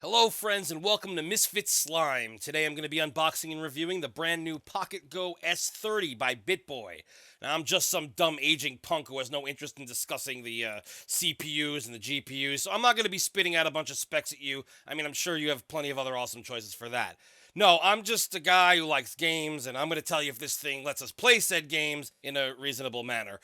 Hello friends and welcome to Misfit-Slime. Today I'm going to be unboxing and reviewing the brand new PocketGo S30 by BitBoy. Now I'm just some dumb aging punk who has no interest in discussing the CPUs and the GPUs, so I'm not going to be spitting out a bunch of specs at you. I mean, I'm sure you have plenty of other awesome choices for that. No, I'm just a guy who likes games, and I'm going to tell you if this thing lets us play said games in a reasonable manner.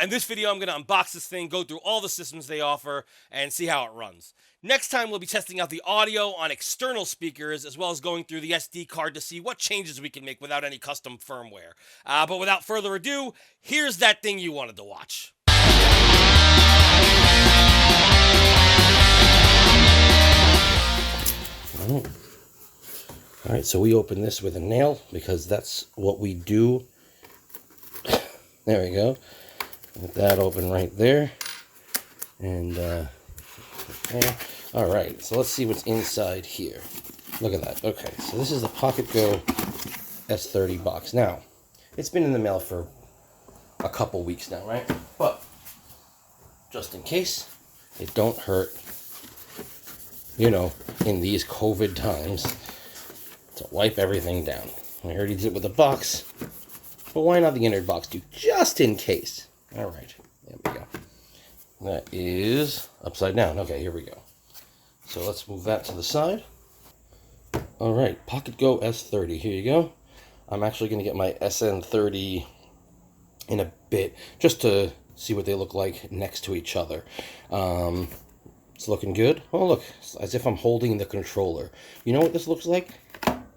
In this video, I'm going to unbox this thing, go through all the systems they offer, and see how it runs. Next time, we'll be testing out the audio on external speakers, as well as going through the SD card to see what changes we can make without any custom firmware. But without further ado, here's that thing you wanted to watch. Alright, so we open this with a nail because that's what we do. There we go. Get that open right there. And, okay. Alright, so let's see what's inside here. Look at that. Okay, so this is the PocketGo S30 box. Now, it's been in the mail for a couple weeks now, right? But, just in case, it don't hurt, you know, in these COVID times, to wipe everything down. I already did it with a box, but why not the inner box too, just in case? Alright, there we go. That is upside down. Okay, here we go. So let's move that to the side. Alright, PocketGo S30, here you go. I'm actually going to get my SN30 in a bit, just to see what they look like next to each other. It's looking good. Oh, look, it's as if I'm holding the controller. You know what this looks like?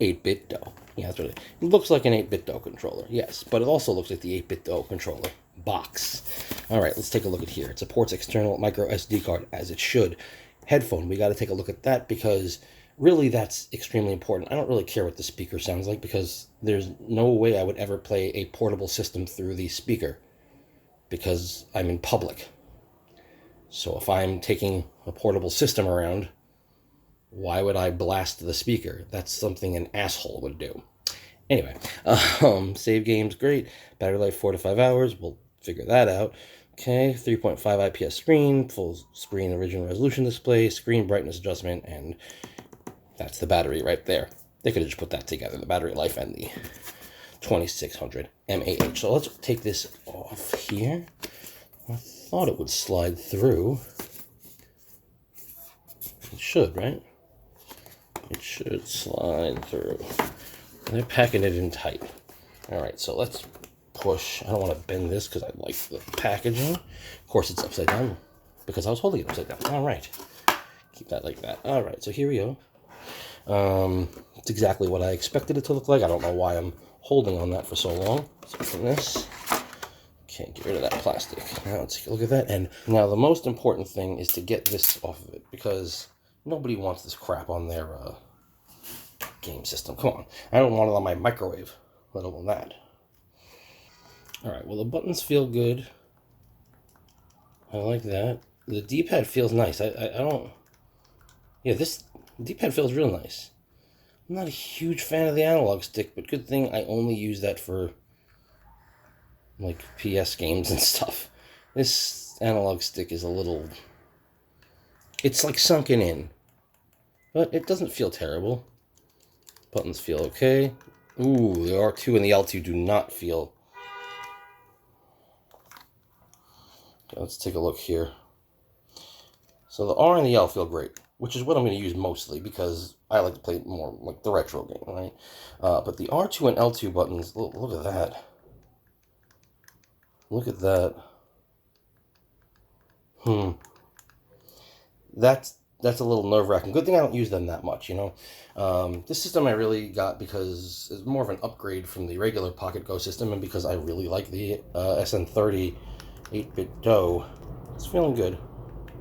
8-bit dough. Yeah, that's what it looks like, an 8-bit dough controller. Yes, but it also looks like the 8-bit dough controller box. All right, let's take a look at here. It supports external micro SD card, as it should. Headphone, we got to take a look at that because really that's extremely important. I don't really care what the speaker sounds like because there's no way I would ever play a portable system through the speaker because I'm in public. So if I'm taking a portable system around, why would I blast the speaker? That's something an asshole would do. Anyway, save games, great. Battery life 4 to 5 hours. We'll figure that out. Okay, 3.5 IPS screen, full screen original resolution display, screen brightness adjustment, and that's the battery right there. They could have just put that together, the battery life and the 2600 mAh. So let's take this off here. I thought it would slide through. It should, right? It should slide through. They're packing it in tight. Alright, so let's push. I don't want to bend this because I like the packaging. Of course, it's upside down because I was holding it upside down. Alright. Keep that like that. Alright, so here we go. It's exactly what I expected it to look like. I don't know why I'm holding on that for so long. So from this. Okay, get rid of that plastic. Now let's take a look at that. And now the most important thing is to get this off of it because nobody wants this crap on their game system. Come on. I don't want it on my microwave, let alone that. Alright, well the buttons feel good. I like that. The D-pad feels nice. I don't... Yeah, this D-pad feels real nice. I'm not a huge fan of the analog stick, but good thing I only use that for like PS games and stuff. This analog stick is a little... It's like sunken in. But it doesn't feel terrible. Buttons feel okay. Ooh, the R2 and the L2 do not feel... Okay, let's take a look here. So the R and the L feel great, which is what I'm going to use mostly because I like to play more like the retro game, right? But the R2 and L2 buttons, look at that. Look at that. That's a little nerve-wracking. Good thing I don't use them that much, you know. This system I really got because it's more of an upgrade from the regular PocketGo system, and because I really like the SN30 8-bit dough. It's feeling good.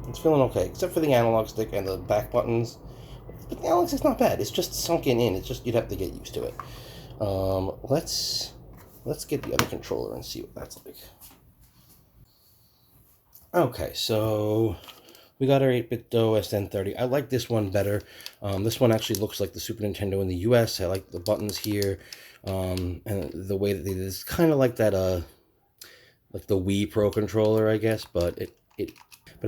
It's feeling okay, except for the analog stick and the back buttons. But the analog stick's not bad. It's just sunken in. It's just, you'd have to get used to it. Let's get the other controller and see what that's like. Okay, so we got our 8-bit dough SN30. I like this one better. This one actually looks like the Super Nintendo in the US. I like the buttons here. And the way that they did it is kind of like that, like the Wii Pro controller, I guess, but it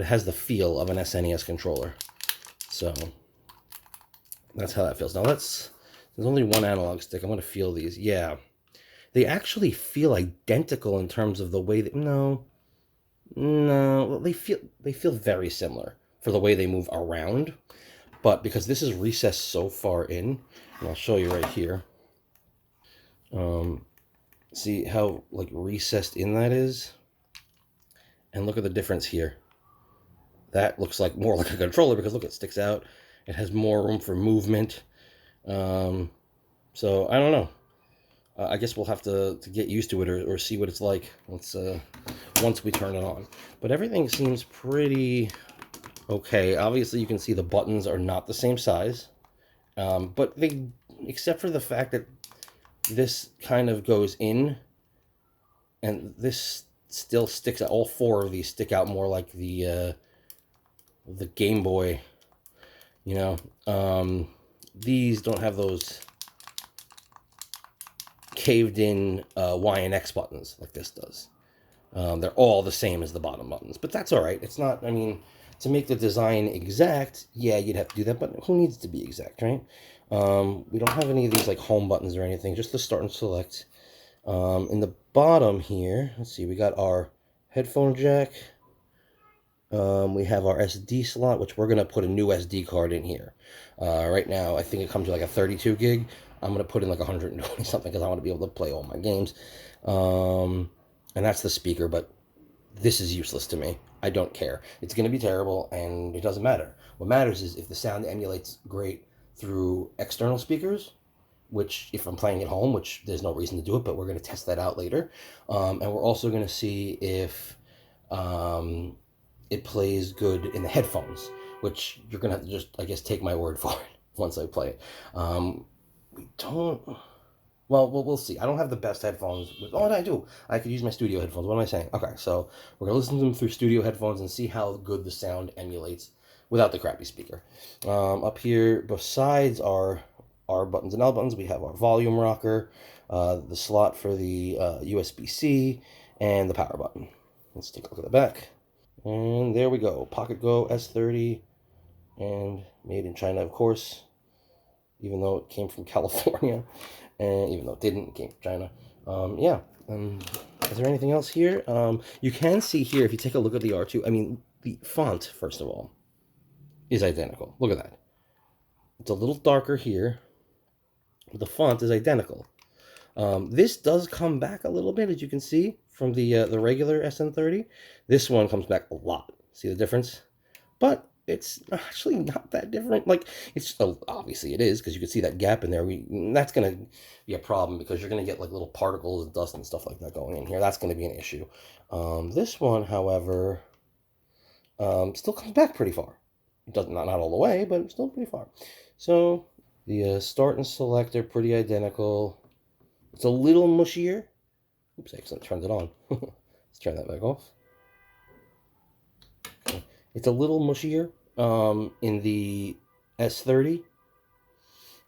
has the feel of an SNES controller. So That's how that feels. Now there's only one analog stick. I'm going to feel these. Yeah. They actually feel identical in terms of the way that, no, well, they feel very similar for the way they move around. But because this is recessed so far in, and I'll show you right here. See how like recessed in that is? And look at the difference here. That looks like more like a controller because look, it sticks out. It has more room for movement. So I don't know. I guess we'll have to get used to it or see what it's like once we turn it on. But everything seems pretty okay. Obviously, you can see the buttons are not the same size. But they, except for the fact that this kind of goes in and this still sticks out. All four of these stick out more like the Game Boy, you know. These don't have those caved in Y and X buttons like this does. They're all the same as the bottom buttons, but that's all right. It's not, I mean, to make the design exact, yeah, you'd have to do that, but who needs to be exact, right? We don't have any of these like home buttons or anything, just the start and select. In the bottom here, let's see, we got our headphone jack. We have our SD slot, which we're going to put a new SD card in here. Right now, I think it comes with like a 32 gig. I'm going to put in like 120 something because I want to be able to play all my games. And that's the speaker, but this is useless to me. I don't care. It's going to be terrible, and it doesn't matter. What matters is if the sound emulates great through external speakers, which if I'm playing at home, which there's no reason to do it, but we're going to test that out later. And we're also going to see if it plays good in the headphones, which you're going to have to just, I guess, take my word for it once I play it. We don't... Well, we'll see. I don't have the best headphones. Oh, I do. I could use my studio headphones. What am I saying? Okay, so we're going to listen to them through studio headphones and see how good the sound emulates without the crappy speaker. Up here, besides our buttons and L buttons, we have our volume rocker, the slot for the USB-C, and the power button. Let's take a look at the back. And there we go. PocketGo S30, and made in China, of course, even though it came from California. And even though it didn't, it came from China. Yeah. Is there anything else here? You can see here, if you take a look at the R2, I mean, the font, first of all, is identical. Look at that. It's a little darker here, but the font is identical. This does come back a little bit, as you can see, from the regular SN30. This one comes back a lot. See the difference? But it's actually not that different. Like, it's obviously it is, because you can see that gap in there. That's going to be a problem because you're going to get like little particles and dust and stuff like that going in here. That's going to be an issue. This one, however, still comes back pretty far. It doesn't, not all the way, but still pretty far. So the start and select are pretty identical. It's a little mushier. Oops, I accidentally turned it on. Let's turn that back off. Okay. It's a little mushier in the S30.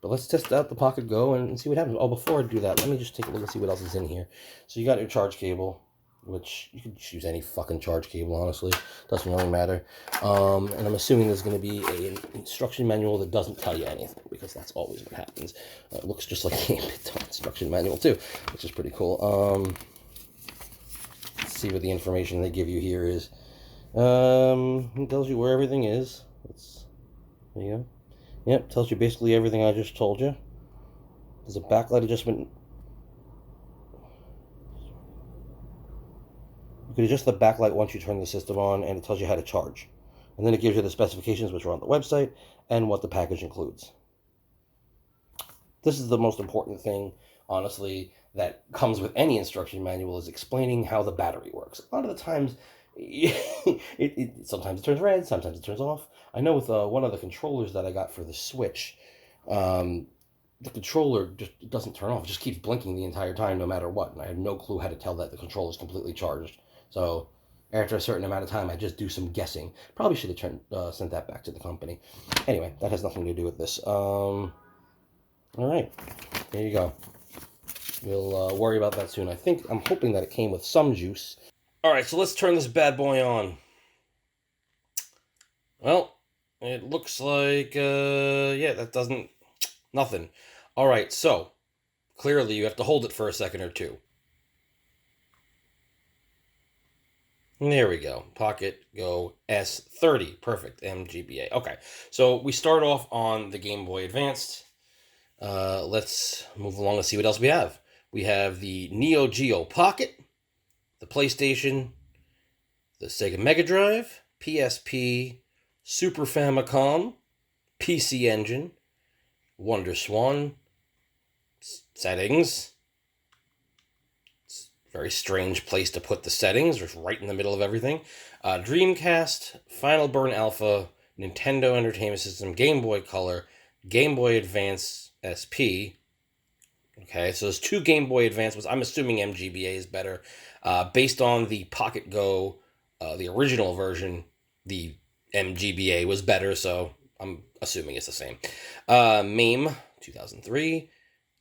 But let's test out the PocketGo and see what happens. Oh, before I do that, let me just take a look and see what else is in here. So you got your charge cable, which you could use any fucking charge cable, honestly. Doesn't really matter. And I'm assuming there's going to be an instruction manual that doesn't tell you anything, because that's always what happens. It looks just like the instruction manual too, which is pretty cool. Let's see what the information they give you here is. It tells you where everything is. There you go. Yep, tells you basically everything I just told you. There's a backlight adjustment. You can adjust the backlight once you turn the system on, and it tells you how to charge. And then it gives you the specifications, which are on the website, and what the package includes. This is the most important thing, honestly, that comes with any instruction manual, is explaining how the battery works. A lot of the times, sometimes it turns red, sometimes it turns off. I know with one of the controllers that I got for the Switch, the controller just doesn't turn off. It just keeps blinking the entire time, no matter what. And I have no clue how to tell that the controller is completely charged. So after a certain amount of time, I just do some guessing. Probably should have sent that back to the company. Anyway, that has nothing to do with this. All right, there you go. We'll worry about that soon. I'm hoping that it came with some juice. All right, so let's turn this bad boy on. Well, it looks like, yeah, that doesn't Nothing. All right, so clearly you have to hold it for a second or two. There we go. PocketGo S30. Perfect. MGBA. Okay, so we start off on the Game Boy Advanced. Let's move along and see what else we have. We have the NeoGeo Pocket, the PlayStation, the Sega Mega Drive, PSP, Super Famicom, PC Engine, Wonderswan, settings. It's a very strange place to put the settings, just right in the middle of everything. Dreamcast, Final Burn Alpha, Nintendo Entertainment System, Game Boy Color, Game Boy Advance SP. Okay, so there's two Game Boy Advance ones. I'm assuming MGBA is better. Based on the PocketGo, the original version, the MGBA was better, so I'm assuming it's the same. MAME 2003,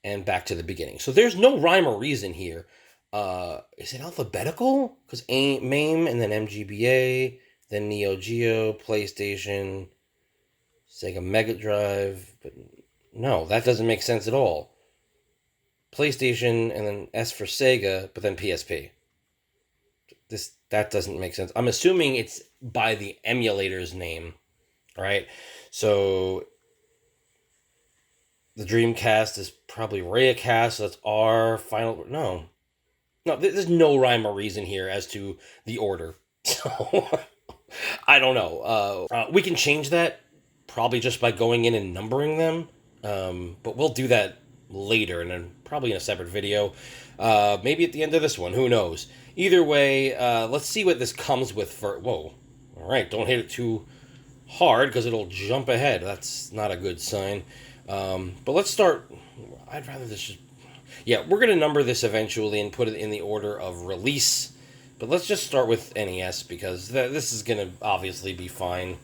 and back to the beginning. So there's no rhyme or reason here. Is it alphabetical? Because MAME and then MGBA, then Neo Geo, PlayStation, Sega Mega Drive. But no, that doesn't make sense at all. PlayStation and then S for Sega, but then PSP. That doesn't make sense. I'm assuming it's by the emulator's name, right? So the Dreamcast is probably Raycast, so that's R. Final. No, there's no rhyme or reason here as to the order. So I don't know. We can change that probably just by going in and numbering them, but we'll do that later and then probably in a separate video. Maybe at the end of this one, who knows? Either way, let's see what this comes with for... Whoa. All right, don't hit it too hard because it'll jump ahead. That's not a good sign. But let's start... I'd rather this just... Yeah, we're going to number this eventually and put it in the order of release. But let's just start with NES because this is going to obviously be fine.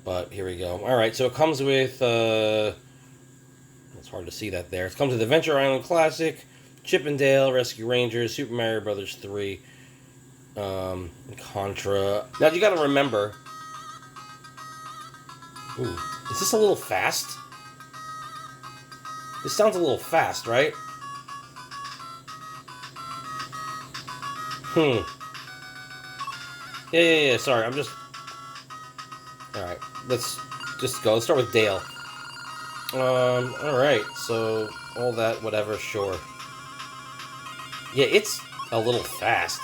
But here we go. All right, so it comes with... It's hard to see that there. It comes with Adventure Island Classic, Chip and Dale, Rescue Rangers, Super Mario Brothers 3, Contra. Now you got to remember. Ooh, is this a little fast? This sounds a little fast, right? Yeah. Sorry, I'm just. All right, let's just go. Let's start with Dale. All right. So all that, whatever, sure. Yeah, it's a little fast.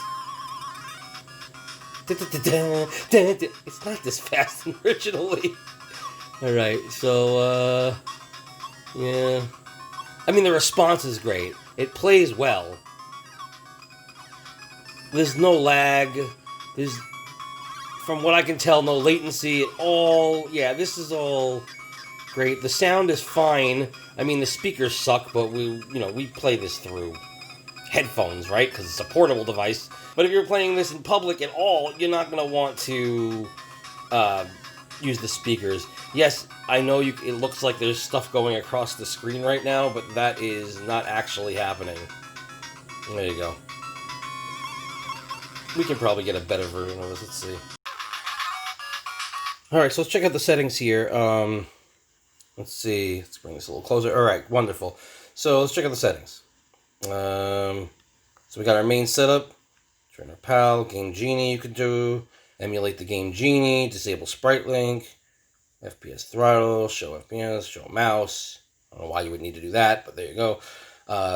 It's not this fast originally. All right. So yeah. I mean, the response is great. It plays well. There's no lag. There's, from what I can tell, no latency at all. Yeah, this is all great. The sound is fine. I mean, the speakers suck, but we play this through headphones, right? Because it's a portable device. But if you're playing this in public at all, you're not going to want to use the speakers. Yes, I know it looks like there's stuff going across the screen right now, but that is not actually happening. There you go. We can probably get a better version of this. Let's see. Alright, so let's check out the settings here. Let's see. Let's bring this a little closer. Alright, wonderful. So let's check out the settings. So we got our main setup. Trainer Pal, Game Genie you could do. Emulate the Game Genie. Disable Sprite Link. FPS throttle. Show FPS. Show mouse. I don't know why you would need to do that, but there you go.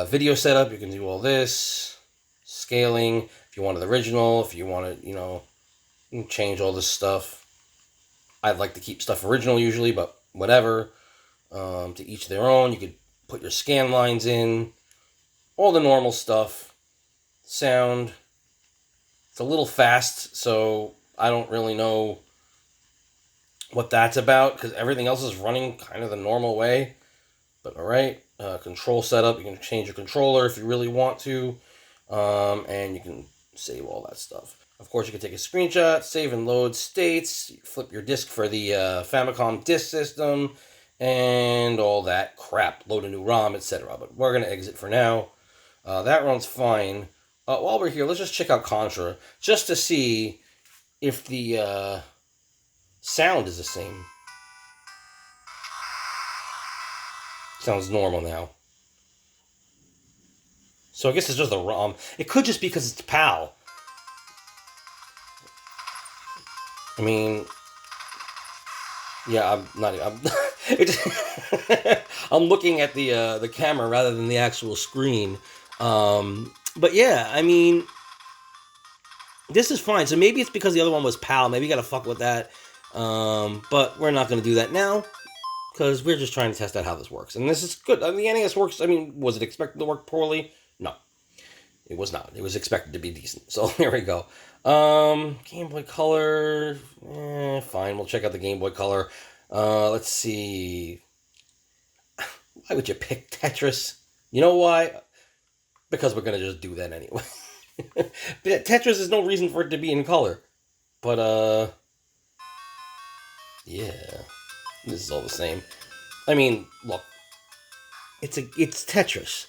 Video setup. You can do all this. Scaling. If you wanted the original. If you want to, you can change all this stuff. I'd like to keep stuff original usually, but whatever. To each their own. You could put your scan lines in. All the normal stuff. Sound. It's a little fast, so I don't really know what that's about, because everything else is running kind of the normal way. But alright. Control setup. You can change your controller if you really want to. And you can save all that stuff. Of course, you can take a screenshot, save and load states, flip your disc for the Famicom disk system, and all that crap. Load a new ROM, etc. But we're going to exit for now. That runs fine. While we're here, let's just check out Contra, just to see if the sound is the same. Sounds normal now. So I guess it's just the ROM. It could just be because it's PAL. I mean, yeah, I'm not. I'm looking at the camera rather than the actual screen. But yeah, I mean, this is fine. So maybe it's because the other one was PAL. Maybe you gotta fuck with that. But we're not gonna do that now because we're just trying to test out how this works. And this is good. I mean, the NES works. I mean, was it expected to work poorly? No, it was not. It was expected to be decent. So there we go. Game Boy Color. Fine. We'll check out the Game Boy Color. Let's see. Why would you pick Tetris? You know why? Because we're gonna just do that anyway. Tetris is no reason for it to be in color. But yeah. This is all the same. I mean, look. It's Tetris.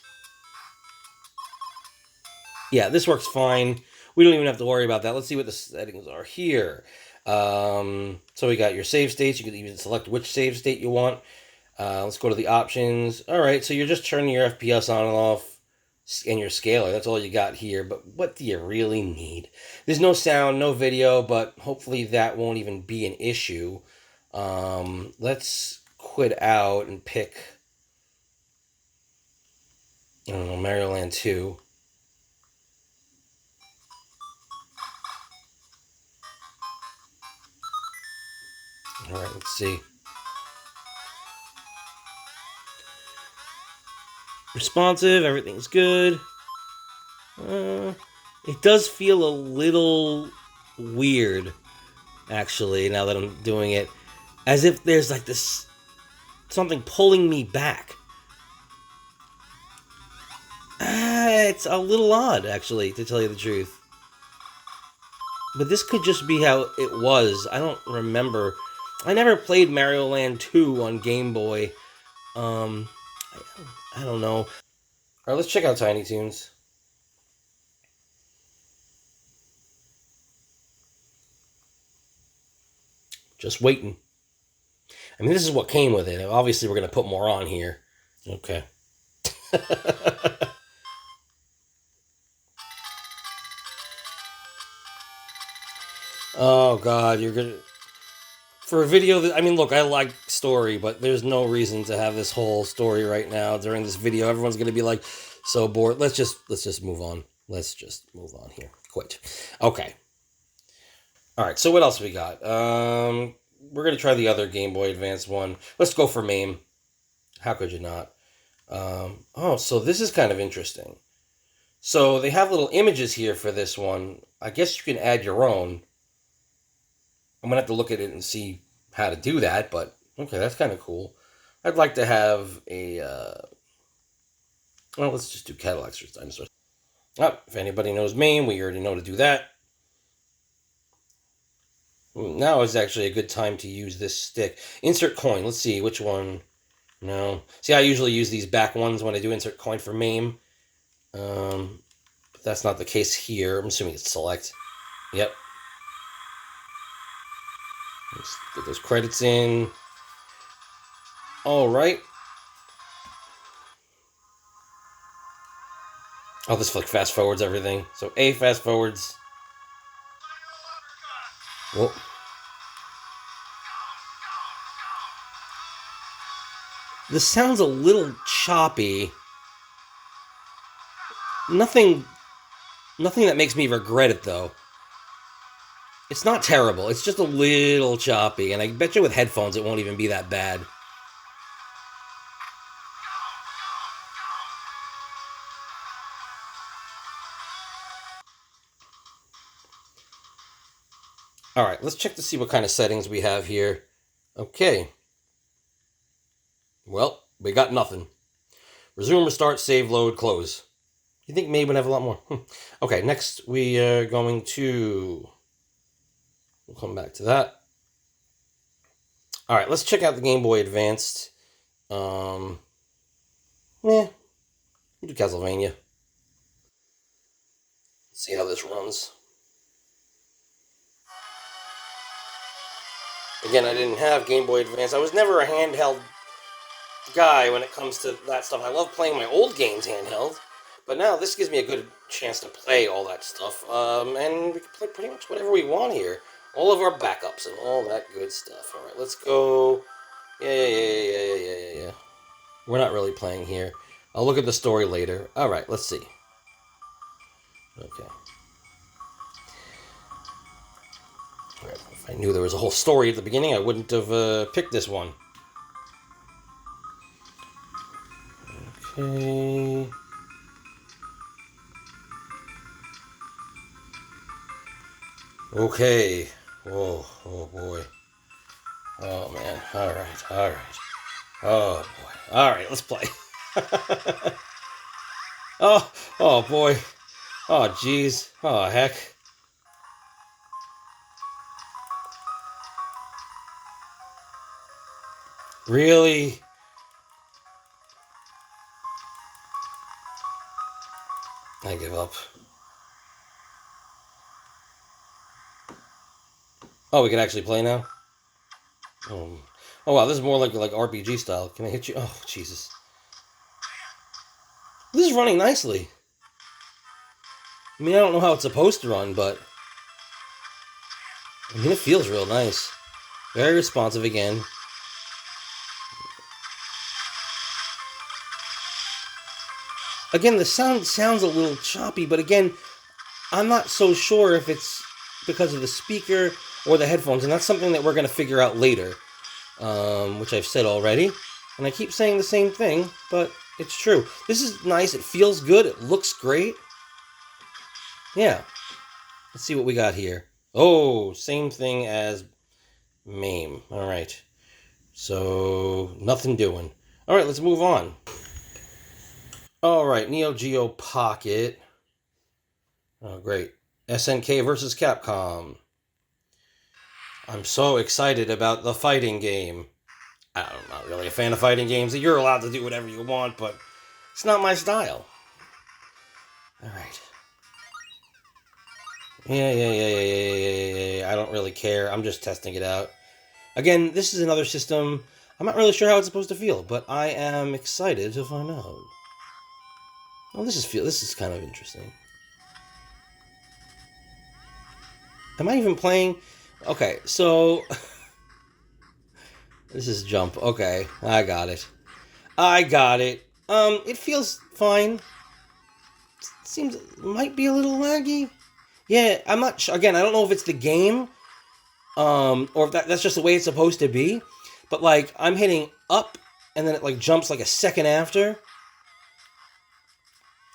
Yeah, this works fine. We don't even have to worry about that. Let's see what the settings are here. So we got your save states. You can even select which save state you want. Let's go to the options. All right, so you're just turning your FPS on and off and your scaler. That's all you got here. But what do you really need? There's no sound, no video, but hopefully that won't even be an issue. Let's quit out and pick, I don't know, Mario Land 2. All right, let's see. Responsive, everything's good. It does feel a little weird, actually, now that I'm doing it. As if there's like this, something pulling me back. It's a little odd, actually, to tell you the truth. But this could just be how it was. I don't remember. I never played Mario Land 2 on Game Boy. I don't know. All right, let's check out Tiny Toons. Just waiting. I mean, this is what came with it. Obviously, we're going to put more on here. Okay. Oh, God, you're going to... For a video that... I mean, look, I like story, but there's no reason to have this whole story right now during this video. Everyone's going to be like, so bored. Let's just move on. Let's just move on here. Quit. Okay. All right, so what else we got? We're going to try the other Game Boy Advance one. Let's go for MAME. How could you not? Oh, so this is kind of interesting. So they have little images here for this one. I guess you can add your own. I'm going to have to look at it and see how to do that, but okay, that's kind of cool. I'd like to have a... well, let's just do Cadillacs or Dinosaurs. Oh, if anybody knows MAME, we already know to do that. Now is actually a good time to use this stick. Insert coin. Let's see, which one? No. See, I usually use these back ones when I do insert coin for MAME. But that's not the case here. I'm assuming it's select. Yep. Let's get those credits in. All right. Oh, this like fast forwards everything. So A fast forwards. Whoa. This sounds a little choppy. Nothing that makes me regret it, though. It's not terrible. It's just a little choppy, and I bet you with headphones it won't even be that bad. All right, let's check to see what kind of settings we have here. Okay. Well, we got nothing. Resume, restart, save, load, close. You think maybe would have a lot more? Okay, next we are going to... We'll come back to that. All right, let's check out the Game Boy Advanced. We'll do Castlevania. See how this runs. Again, I didn't have Game Boy Advance. I was never a handheld guy when it comes to that stuff. I love playing my old games handheld, but now this gives me a good chance to play all that stuff. And we can play pretty much whatever we want here. All of our backups and all that good stuff. All right, let's go. Yeah. We're not really playing here. I'll look at the story later. All right, let's see. Okay. All right, if I knew there was a whole story at the beginning, I wouldn't have picked this one. Okay. Okay. Oh boy. Oh man. All right. Oh boy. All right, let's play. Oh boy. Oh jeez. Oh heck. Really? I give up. Oh, we can actually play now? Oh wow, this is more like RPG style. Can I hit you? Oh, Jesus. This is running nicely. I mean, I don't know how it's supposed to run, but I mean, it feels real nice. Very responsive again. Again, the sound sounds a little choppy, but again, I'm not so sure if it's because of the speaker or the headphones, and that's something that we're going to figure out later, which I've said already. And I keep saying the same thing, but it's true. This is nice. It feels good. It looks great. Yeah. Let's see what we got here. Oh, same thing as MAME. All right. So, nothing doing. All right, let's move on. All right, NeoGeo Pocket. Oh, great. SNK versus Capcom. I'm so excited about the fighting game. I'm not really a fan of fighting games. You're allowed to do whatever you want, but it's not my style. All right. Yeah. I don't really care. I'm just testing it out. Again, this is another system. I'm not really sure how it's supposed to feel, but I am excited to find out. Well, this is kind of interesting. Am I even playing? Okay, so this is jump. Okay, I got it. It feels fine. Seems might be a little laggy. Yeah, I'm not sure. Again, I don't know if it's the game, or if that's just the way it's supposed to be. But like, I'm hitting up, and then it like jumps like a second after.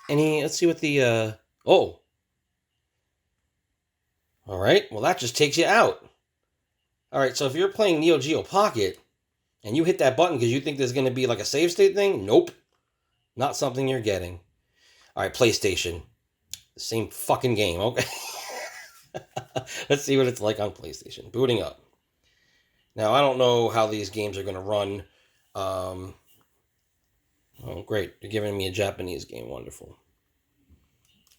Let's see what the oh. All right, well that just takes you out. All right, so if you're playing NeoGeo Pocket and you hit that button because you think there's going to be like a save state thing, nope, not something you're getting. All right, PlayStation, same fucking game. Okay, let's see what it's like on PlayStation. Booting up. Now I don't know how these games are going to run. Oh, great, you're giving me a Japanese game. Wonderful.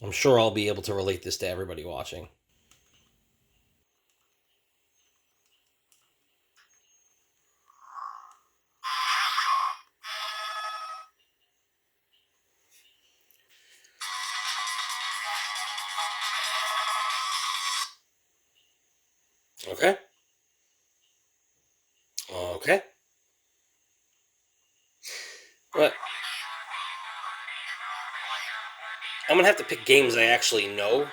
I'm sure I'll be able to relate this to everybody watching. Okay. Okay. But I'm gonna have to pick games I actually know.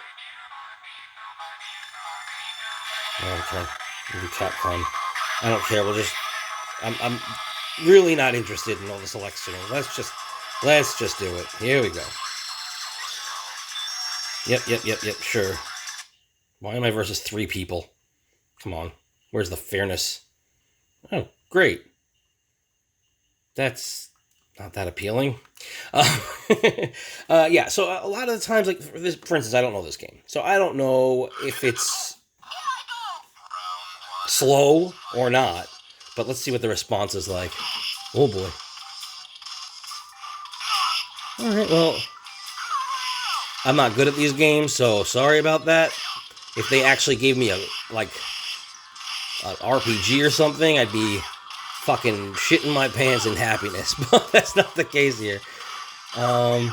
Okay. Maybe Capcom. I don't care. I'm really not interested in all this selection. Let's just do it. Here we go. Yep. Sure. Why am I versus 3 people? Come on. Where's the fairness? Oh, great. That's not that appealing. Yeah, so a lot of the times, like, for instance, I don't know this game. So I don't know if it's slow or not. But let's see what the response is like. Oh, boy. Alright, well, I'm not good at these games, so sorry about that. If they actually gave me an RPG or something, I'd be fucking shitting my pants in happiness, but that's not the case here. Yeah,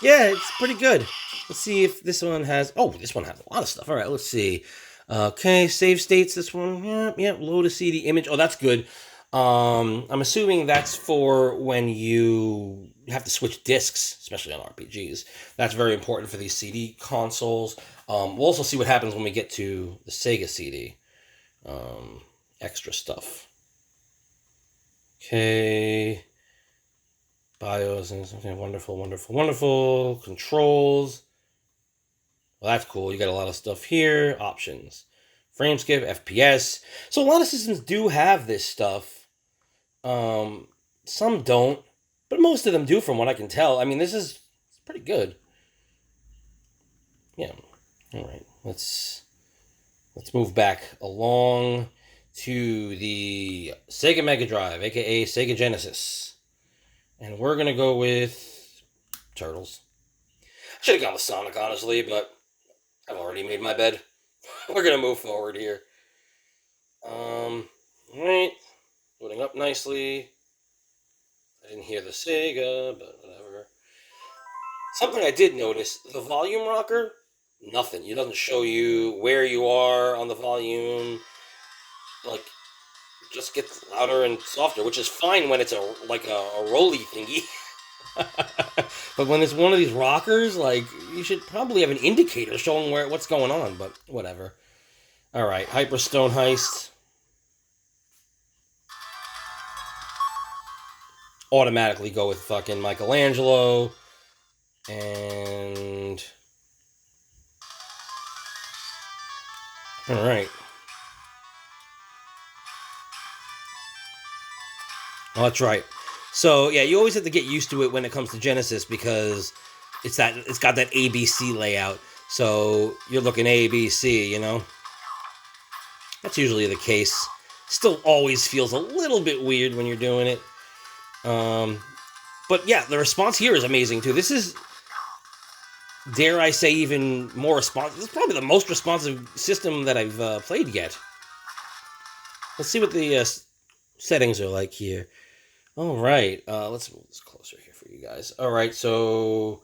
it's pretty good. Let's see if this one has... Oh, this one has a lot of stuff. All right, let's see. Okay, save states, this one. Yeah, load a CD image. Oh, that's good. I'm assuming that's for when you have to switch discs, especially on RPGs. That's very important for these CD consoles. We'll also see what happens when we get to the Sega CD. Extra stuff. Okay. BIOS, okay, wonderful. Controls. Well, that's cool. You got a lot of stuff here. Options. Frame skip, FPS. So a lot of systems do have this stuff. Some don't, but most of them do from what I can tell. I mean, this is pretty good. Yeah. All right. Let's move back along to the Sega Mega Drive, aka Sega Genesis. And we're going to go with Turtles. Should have gone with Sonic, honestly, but I've already made my bed. We're going to move forward here. Alright. Loading up nicely. I didn't hear the Sega, but whatever. Something I did notice, the volume rocker, nothing. It doesn't show you where you are on the volume. Like, just gets louder and softer, which is fine when it's a rolly thingy. But when it's one of these rockers, like, you should probably have an indicator showing what's going on, but whatever. Alright, Hyperstone Heist. Automatically go with fucking Michelangelo. And... Alright. Oh, that's right. So, yeah, you always have to get used to it when it comes to Genesis because it's got that ABC layout. So, you're looking A, B, C, you know? That's usually the case. Still always feels a little bit weird when you're doing it. But, yeah, the response here is amazing, too. This is, dare I say, even more responsive. This is probably the most responsive system that I've played yet. Let's see what the settings are like here. All right, let's move this closer here for you guys. All right, so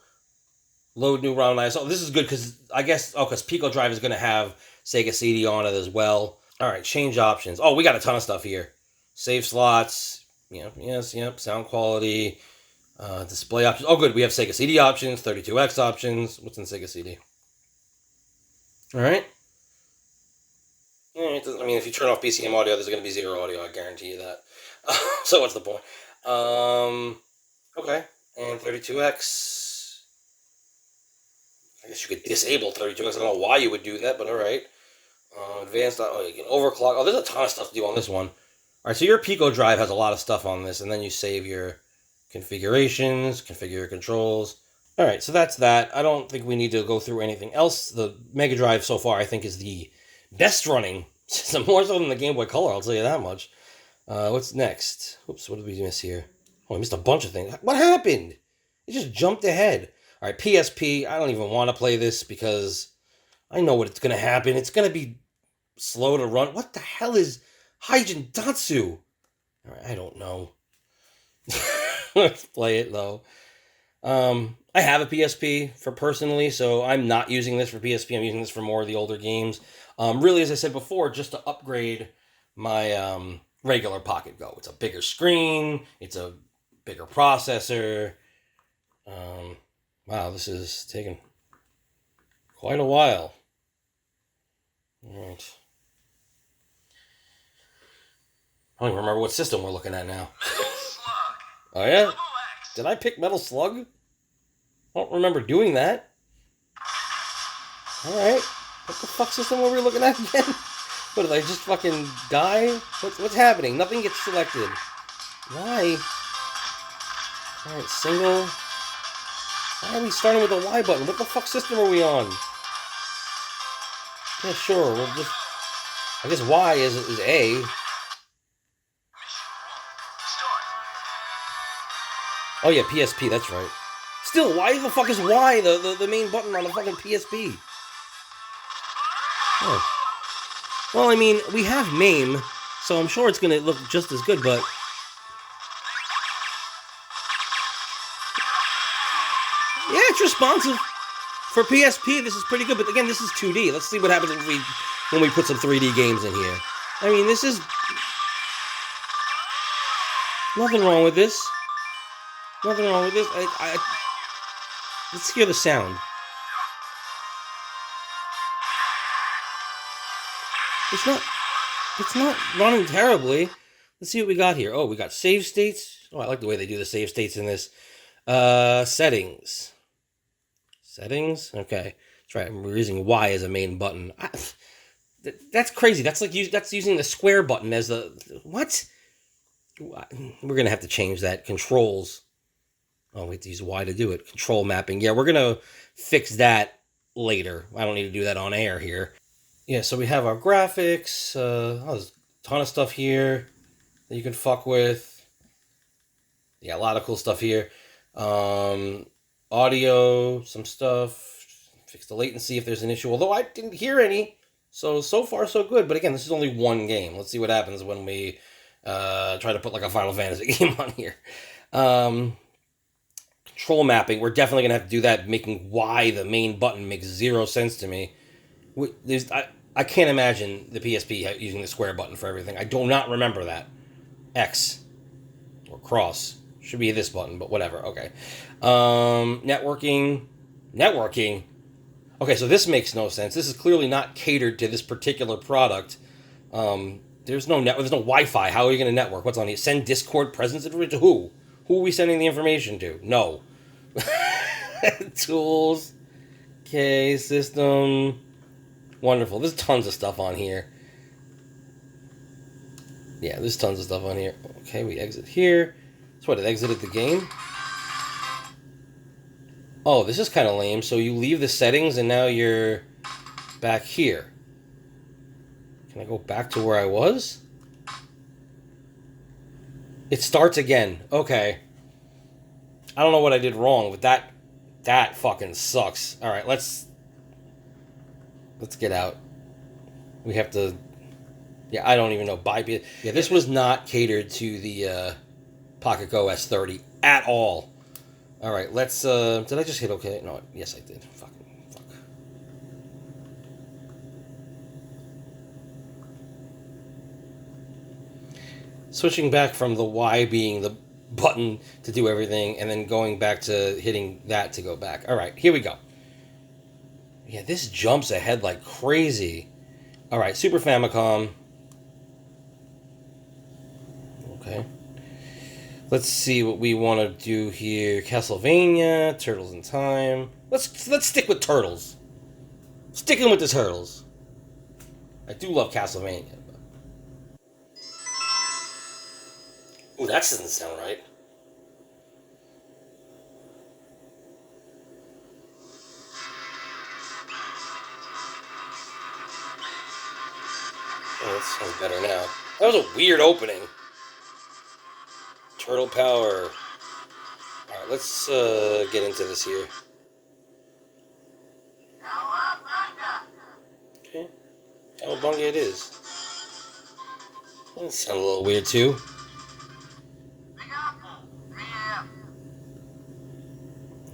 load new ROM. So this is good because I guess because Pico Drive is going to have Sega CD on it as well. All right, change options. Oh, we got a ton of stuff here. Save slots. Yep. Sound quality. Display options. Oh, good. We have Sega CD options. 32X options. What's in Sega CD? All right. I mean, if you turn off PCM audio, there's going to be zero audio. I guarantee you that. So what's the point? Okay. And 32X. I guess you could disable 32X. I don't know why you would do that, but alright. Advanced. Oh, you can overclock. Oh, there's a ton of stuff to do on this one. Alright, so your Pico Drive has a lot of stuff on this, and then you save your configurations, configure your controls. Alright, so that's that. I don't think we need to go through anything else. The Mega Drive so far, I think, is the best running system, more so than the Game Boy Color, I'll tell you that much. What's next? Oops, what did we miss here? Oh, I missed a bunch of things. What happened? It just jumped ahead. All right, PSP. I don't even want to play this because I know what it's going to happen. It's going to be slow to run. What the hell is Haijin Datsu? All right, I don't know. Let's play it, though. I have a PSP for personally, so I'm not using this for PSP. I'm using this for more of the older games. Really, as I said before, just to upgrade my regular PocketGo. It's a bigger screen. It's a bigger processor. Wow, this is taking quite a while. All right. I don't even remember what system we're looking at now. Oh, yeah? Did I pick Metal Slug? I don't remember doing that. Alright. What the fuck system were we looking at again? What, did I just fucking die? What's happening? Nothing gets selected. Why? Alright, single. Why are we starting with the Y button? What the fuck system are we on? Yeah, sure. We'll just... I guess Y is A. Oh yeah, PSP, that's right. Still, why the fuck is Y the main button on the fucking PSP? Oh. Well, I mean, we have MAME, so I'm sure it's gonna look just as good, but it's responsive. For PSP, this is pretty good, but again, this is 2D. Let's see what happens when we put some 3D games in here. I mean, this is... Nothing wrong with this. Nothing wrong with this. Let's hear the sound. It's not running terribly. Let's see what we got here. Oh, we got save states. Oh, I like the way they do the save states in this. Settings. Settings? Okay. That's right. We're using Y as a main button. That's crazy. That's like that's using the square button as the... What? We're going to have to change that. Controls. Oh, we have to use Y to do it. Control mapping. Yeah, we're going to fix that later. I don't need to do that on air here. Yeah, so we have our graphics. There's a ton of stuff here that you can fuck with. Yeah, a lot of cool stuff here. Audio, some stuff. Fix the latency if there's an issue. Although I didn't hear any. So far, so good. But again, this is only one game. Let's see what happens when we try to put like a Final Fantasy game on here. Control mapping. We're definitely going to have to do that. Making Y the main button makes zero sense to me. I can't imagine the PSP using the square button for everything. I do not remember that. X. Or cross. Should be this button, but whatever. Okay. Networking. Networking? Okay, so this makes no sense. This is clearly not catered to this particular product. There's no Wi-Fi. How are you going to network? What's on here? Send Discord presence information to who? Who are we sending the information to? No. Tools. Okay, system. Wonderful. There's tons of stuff on here. Yeah, there's tons of stuff on here. Okay, we exit here. So what, it exited the game? Oh, this is kind of lame. So you leave the settings and now you're back here. Can I go back to where I was? It starts again. Okay. I don't know what I did wrong, but that fucking sucks. All right, let's get out. We have to... Yeah, I don't even know. Yeah, this was not catered to the PocketGo S30 at all. All right, let's... did I just hit OK? No, yes, I did. Fuck. Switching back from the Y being the button to do everything, and then going back to hitting that to go back. All right, here we go. Yeah, this jumps ahead like crazy. All right, Super Famicom. Okay. Let's see what we want to do here. Castlevania, Turtles in Time. Let's stick with Turtles. Sticking with the Turtles. I do love Castlevania. Ooh, that doesn't sound right. Oh, that sounds better now. That was a weird opening. Turtle power. Alright, let's get into this here. Okay. Cowabunga it is. That sounds a little weird too.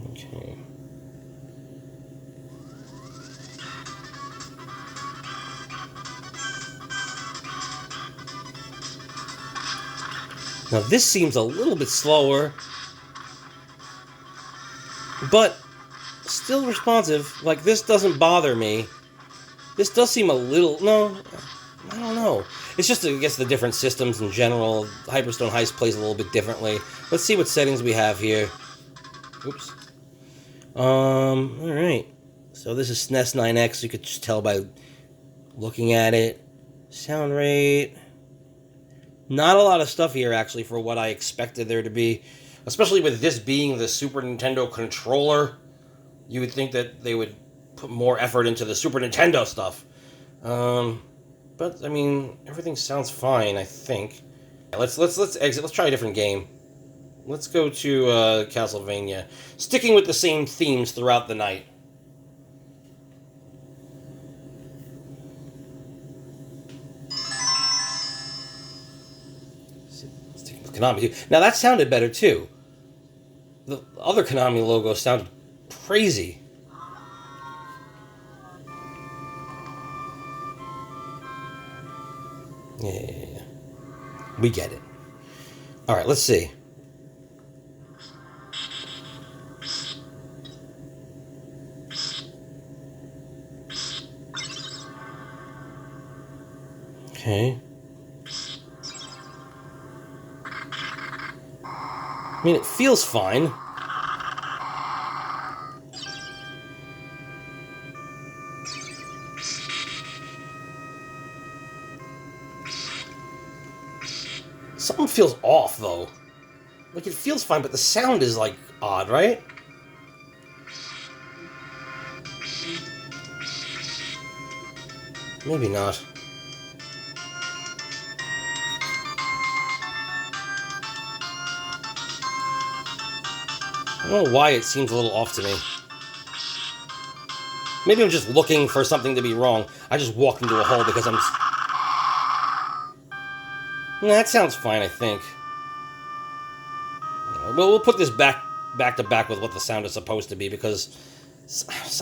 Okay. Now this seems a little bit slower, but still responsive. Like, this doesn't bother me. This does seem a little... No, I don't know. It's just, I guess, the different systems in general. Hyperstone Heist plays a little bit differently. Let's see what settings we have here. Oops. Alright. So this is SNES 9X. You could just tell by looking at it. Sound rate... Not a lot of stuff here, actually, for what I expected there to be. Especially with this being the Super Nintendo controller. You would think that they would put more effort into the Super Nintendo stuff. But, I mean, everything sounds fine, I think. Let's exit. Let's try a different game. Let's go to Castlevania. Sticking with the same themes throughout the night. Konami. Now that sounded better too. The other Konami logo sounded crazy. Yeah. We get it. All right, let's see. Okay. I mean, it feels fine. Something feels off, though. Like, it feels fine, but the sound is, like, odd, right? Maybe not. I don't know why it seems a little off to me. Maybe I'm just looking for something to be wrong. I just walked into a hole because I'm... Nah, that sounds fine, I think. Well, we'll put this back to back with what the sound is supposed to be, because...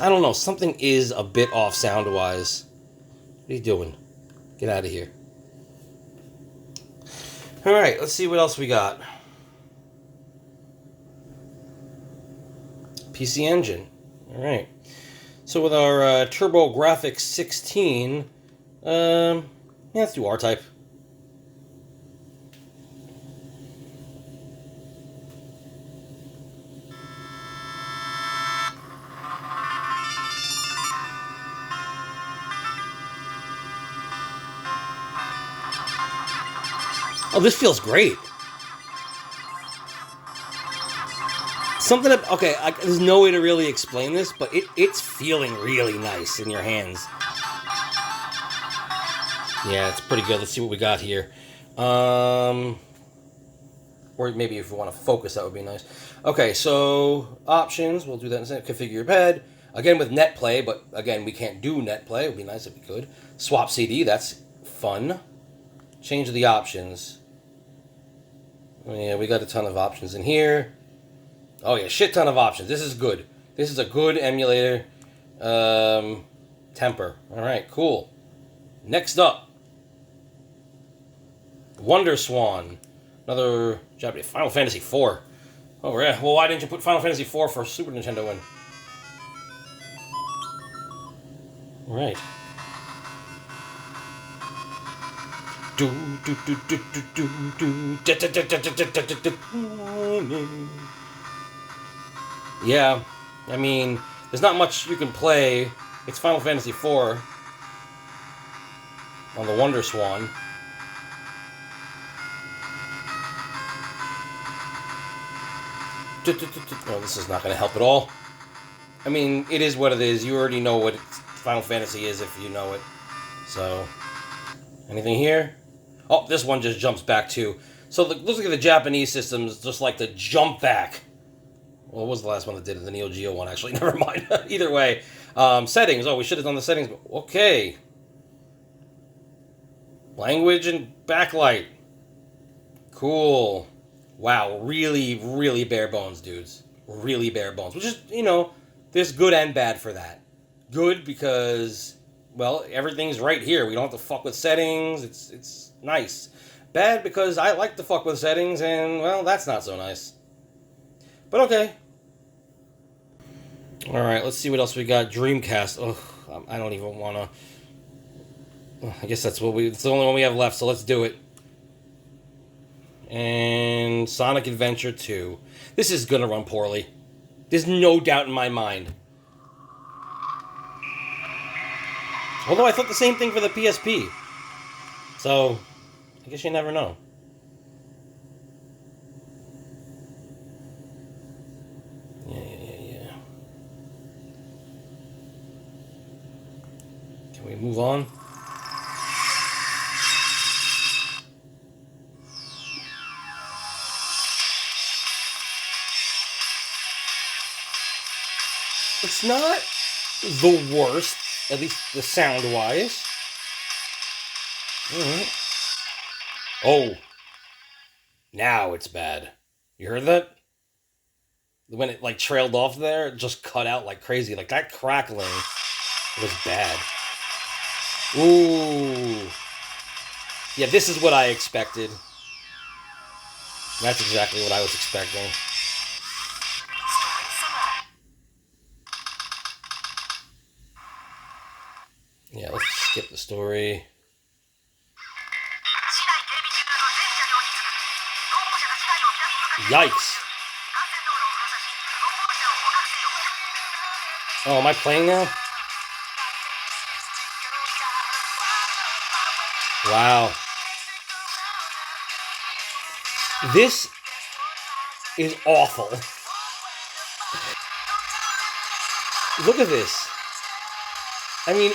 I don't know, something is a bit off sound-wise. What are you doing? Get out of here. Alright, let's see what else we got. PC Engine. Alright. So with our TurboGrafx 16, yeah, let's do R-Type. Oh, this feels great. Something... Okay, there's no way to really explain this, but it's feeling really nice in your hands. Yeah, it's pretty good. Let's see what we got here. Or maybe if we want to focus, that would be nice. Okay, so options. We'll do that in a second. Configure your pad. Again with NetPlay, but again, we can't do NetPlay. It would be nice if we could. Swap CD. That's fun. Change the options. Oh, yeah, we got a ton of options in here. Oh yeah, shit ton of options. This is good. This is a good emulator. Temper. Alright, cool. Next up. Wonderswan. Another Japanese. Final Fantasy IV. Oh yeah. Well, why didn't you put Final Fantasy IV for Super Nintendo in? Alright. Yeah, I mean, there's not much you can play. It's Final Fantasy IV on the Wonderswan. Oh, this is not going to help at all. I mean, it is what it is. You already know what Final Fantasy is if you know it. So, anything here? Oh, this one just jumps back too. So, looks like the Japanese systems just like to jump back. Well, what was the last one that did it? The NeoGeo one, actually. Never mind. Either way. Settings. Oh, we should have done the settings. Okay. Language and backlight. Cool. Wow. Really, really bare bones, dudes. Really bare bones. Which is, you know, there's good and bad for that. Good because, well, everything's right here. We don't have to fuck with settings. It's nice. Bad because I like to fuck with settings, and, well, that's not so nice. But okay. Alright, let's see what else we got. Dreamcast. Ugh, I don't even want to... I guess it's the only one we have left, so let's do it. And Sonic Adventure 2. This is going to run poorly. There's no doubt in my mind. Although I thought the same thing for the PSP. So, I guess you never know. Yeah. Can we move on? It's not the worst, at least the sound-wise. Alright. Oh. Now it's bad. You heard that? when it like trailed off there, it just cut out like crazy. Like that crackling was bad. Ooh. Yeah, this is what I expected. That's exactly what I was expecting. Yeah, let's skip the story. Yikes. Oh, am I playing now? Wow. This is awful. Look at this. I mean,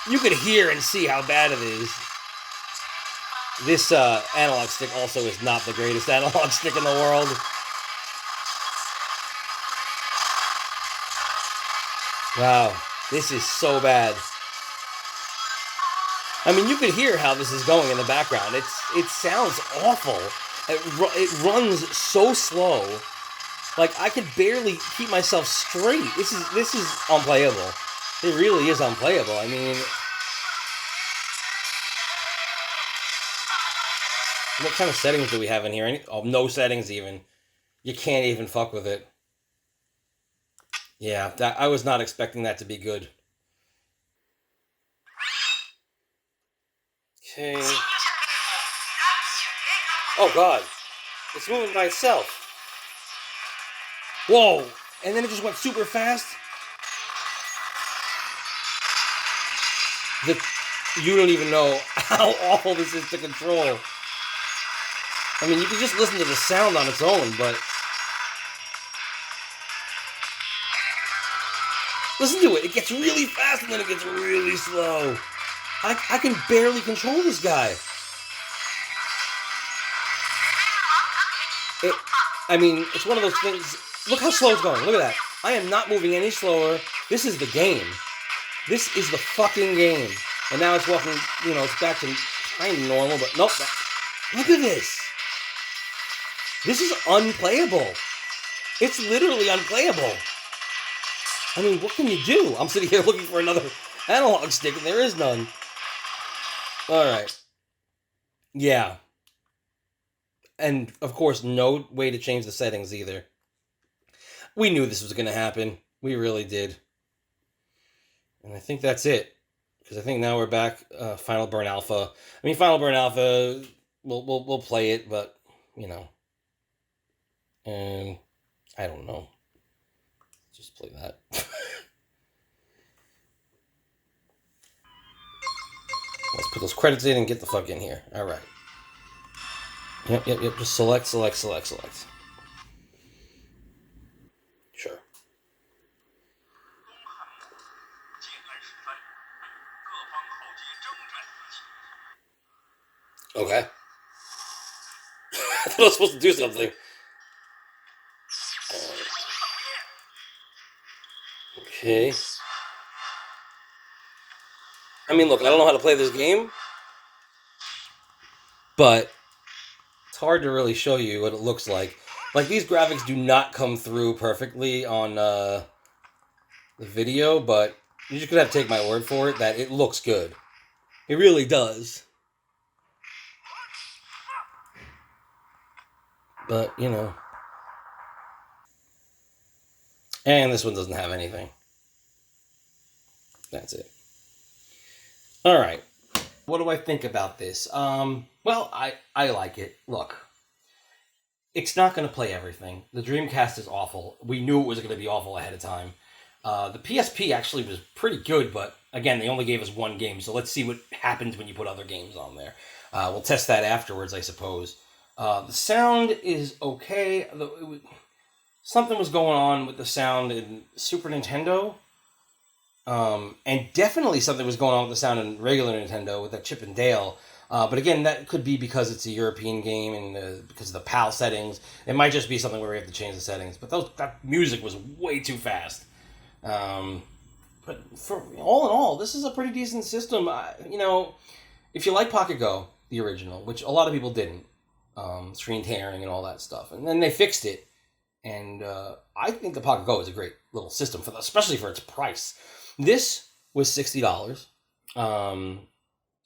you could hear and see how bad it is. This analog stick also is not the greatest analog stick in the world. Wow, this is so bad. I mean, you could hear how this is going in the background. It sounds awful. It runs so slow. Like I could barely keep myself straight. This is unplayable. It really is unplayable. I mean, what kind of settings do we have in here? No settings even. You can't even fuck with it. Yeah, I was not expecting that to be good. Okay. Oh god. It's moving by itself. Whoa! And then it just went super fast? You don't even know how awful this is to control. I mean, you can just listen to the sound on its own, but... Listen to it. It gets really fast and then it gets really slow. I can barely control this guy. I mean, it's one of those things... Look how slow it's going. Look at that. I am not moving any slower. This is the game. This is the fucking game. And now it's walking, it's back to kind of normal, but nope. Look at this. This is unplayable. It's literally unplayable. I mean, what can you do? I'm sitting here looking for another analog stick, and there is none. Alright. Yeah. And, of course, no way to change the settings either. We knew this was going to happen. We really did. And I think that's it. Because I think now we're back, Final Burn Alpha. I mean, Final Burn Alpha, we'll play it, but, I don't know. Just play that. Let's put those credits in and get the fuck in here. All right. Yep. Just select. Sure. Okay. I thought I was supposed to do something. Okay. I mean, look, I don't know how to play this game, but it's hard to really show you what it looks like. Like, these graphics do not come through perfectly on the video, but you're just going to have to take my word for it that it looks good. It really does. But, And this one doesn't have anything. That's it. All right. What do I think about this? Well, I like it. Look, it's not going to play everything. The Dreamcast is awful. We knew it was going to be awful ahead of time. The PSP actually was pretty good, but again, they only gave us one game, so let's see what happens when you put other games on there. We'll test that afterwards, I suppose. The sound is okay. Something was going on with the sound in Super Nintendo. And definitely something was going on with the sound in regular Nintendo with that Chip and Dale. But again, that could be because it's a European game and because of the PAL settings. It might just be something where we have to change the settings. But that music was way too fast. But for all in all, this is a pretty decent system. If you like PocketGo, the original, which a lot of people didn't, screen tearing and all that stuff, and then they fixed it. And I think the PocketGo is a great little system, especially for its price. This was $60, and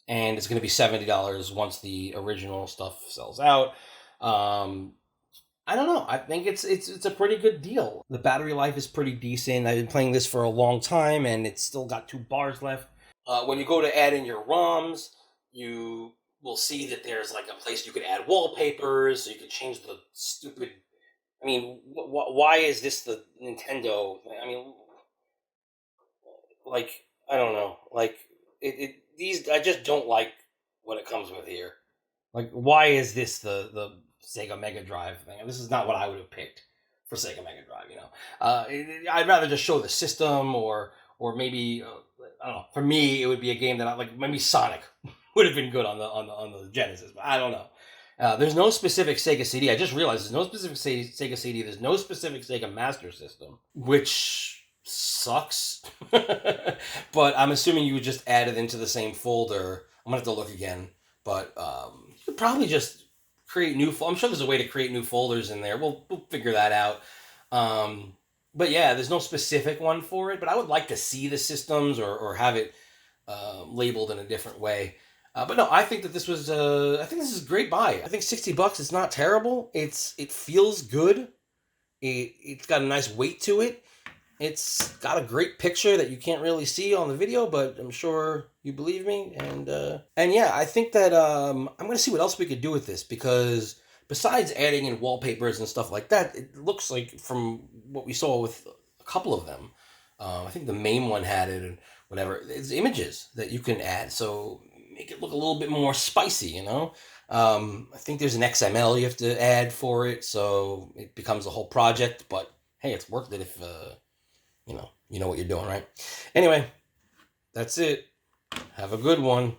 it's going to be $70 once the original stuff sells out. I don't know. I think it's a pretty good deal. The battery life is pretty decent. I've been playing this for a long time, and it's still got 2 bars left. When you go to add in your ROMs, you will see that there's like a place you could add wallpapers, so you could change the stupid. I mean, why is this the Nintendo? I mean, like, I don't know. Like, these, I just don't like what it comes with here. Like, why is this the Sega Mega Drive thing? This is not what I would have picked for Sega Mega Drive, you know. I'd rather just show the system, or maybe, I don't know. For me, it would be a game that maybe Sonic would have been good on the Genesis, but I don't know. There's no specific Sega CD. I just realized there's no specific Sega CD. There's no specific Sega Master System, which sucks. But I'm assuming you would just add it into the same folder. I'm gonna have to look again, but you could probably just create new. I'm sure there's a way to create new folders in there. We'll figure that out. But yeah, there's no specific one for it. But I would like to see the systems, or have it labeled in a different way. But no, I think that this was. I think this is a great buy. I think $60 is not terrible. It feels good. It's got a nice weight to it. It's got a great picture that you can't really see on the video, but I'm sure you believe me. And yeah, I think that I'm gonna see what else we could do with this, because besides adding in wallpapers and stuff like that, it looks like, from what we saw with a couple of them, I think the MAME one had it, and whatever. It's images that you can add, so make it look a little bit more spicy, you know. I think there's an XML you have to add for it, so it becomes a whole project. But hey, it's worth it if you know what you're doing, right? Anyway, that's it. Have a good one.